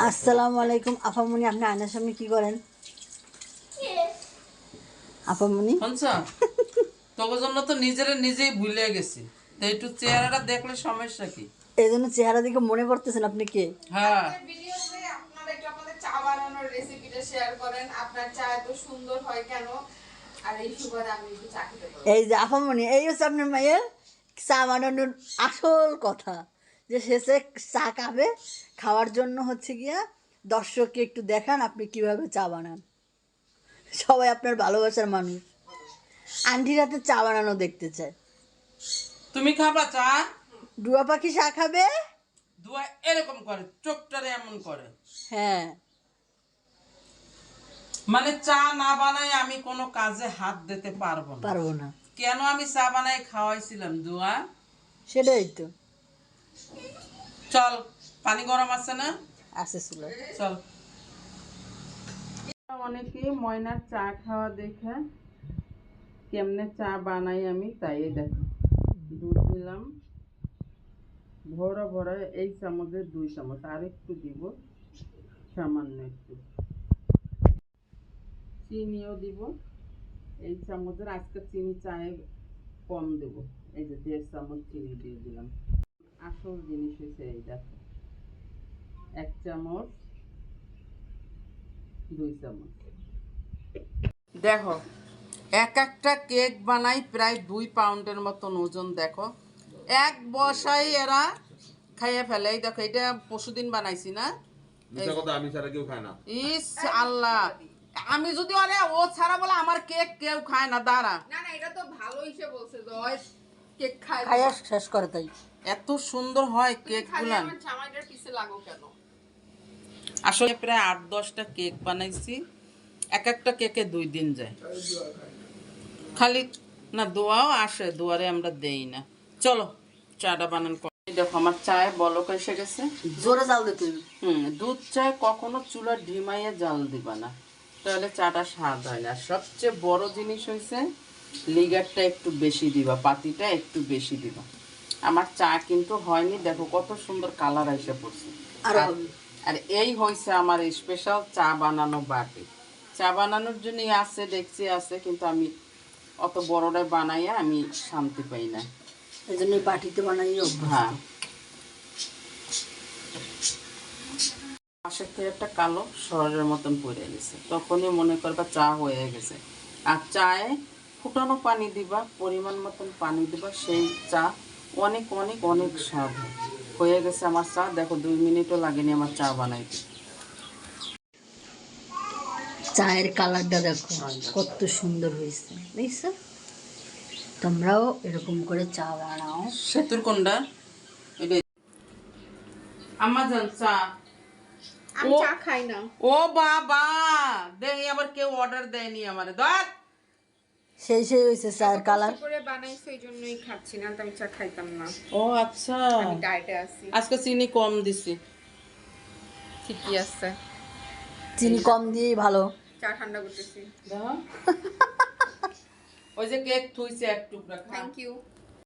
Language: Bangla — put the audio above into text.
আসসালামু আলাইকুম আপামনি, আপনি আয়নার সামনে কি করেন? আপামনি তোর জন্য তো নিজেই ভুলে গেছি। তো একটু চেহারাটা দেখলে সমস্যা কি? এই জন্য চেহারা দেখে মনে করতেছেন আপনি কে? হ্যাঁ, ভিডিওতে আপনারা একটু আপনাদের চা বানানোর রেসিপিটা শেয়ার করেন। আপনার চা এত সুন্দর হয় কেন? আর এই সুবাদে আমি একটু চা খেতে পারবো। এই যে আপামনি, এই হচ্ছে আপনার মায়ের চা বানানোর আসল কথা, যে শেষে চা খাবে, খাওয়ার জন্য হচ্ছে গিয়া দর্শককে একটু দেখান আপনি কিভাবে চা বানান। সবাই আপনার ভালোবাসার মানুষ, আন্টির হাতে চা বানানো দেখতে চায়। তুমি খাবা চা? ডুয়া পাখি চা খাবে? দুয়া এরকম করে, চোখটারে এমন করে। হ্যাঁ, মানে চা না বানাই আমি কোনো কাজে হাত দিতে পারবো না। পারবো না। কেন আমি চা বানাই খাওয়াইছিলাম দুয়া? সেটাই তো। চল, পানি গরম আছে না? আছে ছিল। চল। অনেকে ময়নার চা খাওয়া দেখে কেমনে চা বানাই আমি তাই দেখো। দুধ দিলাম ভরা ভরা, এই চামচের 2 চামচ, আর একটু দিব, সামান্য একটু চিনিও দিব এই চামচের। আজকে চিনি চায়ে কম দেব, এই যে 1.5 চামচ চিনি দিয়ে দিলাম। আসল জিনিস হয়েছে এই দেখো, 1 চামচ 2 চামচ। দেখো একটা কেক বানাই প্রায় 2 পাউন্ডের মতন ওজন। দেখো এক বসাই এরা খাইয়ে ফেলে। এই দেখো, এটা পরশুদিন বানাইছি না। আমি ছাড়া কেউ খায় না। ইস আল্লাহ, আমি যদি আরে ও ছাড়া বলে আমার কেক কেউ খায় না। দাঁড়া, না না, এটা তো ভালো হিসেবে বলছে। জয় কেক খায় খাইয়া শেষ করে তাই। এত সুন্দর হয় কেক খালি গুলান। আমার জামাইটার পিছে লাগো কেন? আসলে প্রায় 8-10টা কেক বানাইছি, একটা কেকে 2 দিন যায়। খালি না দোয়াও আসে, দুয়ারে আমরা দেই না। চলো চাটা বানান। দেখো আমার চায়ে বলক এসে গেছে। জোরে জাল দিতে। দুধ চায় কখনো চুলা ঢিমাইয়ে জাল দিবা না, তাহলে চাটা স্বাদ হয় না। সবচেয়ে বড় জিনিস হয়েছে লিগারটা একটু বেশি দিবা, পাতিটা একটু বেশি দিবা। আমার চা কিন্তু হয়নি, দেখো কত সুন্দর কালার এসে পড়ছে। আর এই হয়েছে আমার স্পেশাল চা বানানো বাটি। চা বানানোর জন্যই আছে, দেখছি আছে, কিন্তু আমি অত বড়টাই বানাইয়া আমি শান্তি পাই না, এই জন্য পাটিতে বানাই। হ্যাঁ। পাশের থেকে একটা কালো সরের মতন পড়ে গেছে, তখনই মনে করবা চা হয়ে গেছে। আর চায়ে ফুটানো পানি দিবা, পরিমাণ মতন পানি দিবা, সেই চা অনেক অনেক অনেক স্বাদ হয়ে গেছে আমার চা। দেখো 2 মিনিটও লাগেনি আমার চা বানাইতে। চায়ের কালারটা দেখো কত সুন্দর হয়েছে, দেখছো? তোমরাও এরকম করে চা বানাও। সেতুর কোনটা? আমাজন চা। আমি চা খাই না। ও বাবা, দেখি আবার কেউ অর্ডার দেয়নি আমারে। ধর, সেই হয়েছে চায়ের কালার। কষ্ট করে বানাইছো এই জন্যই খাচ্ছি না, আমি চা খাইতাম না। ও আচ্ছা, আমি ডায়েটে আছি। আজকে চিনি কম দিছি। ঠিকই আছে, চিনি কম দিয়েই ভালো। চা ঠান্ডা করতেছি। ওই যে কেক থুইছে এক টুকরা খা। Thank you.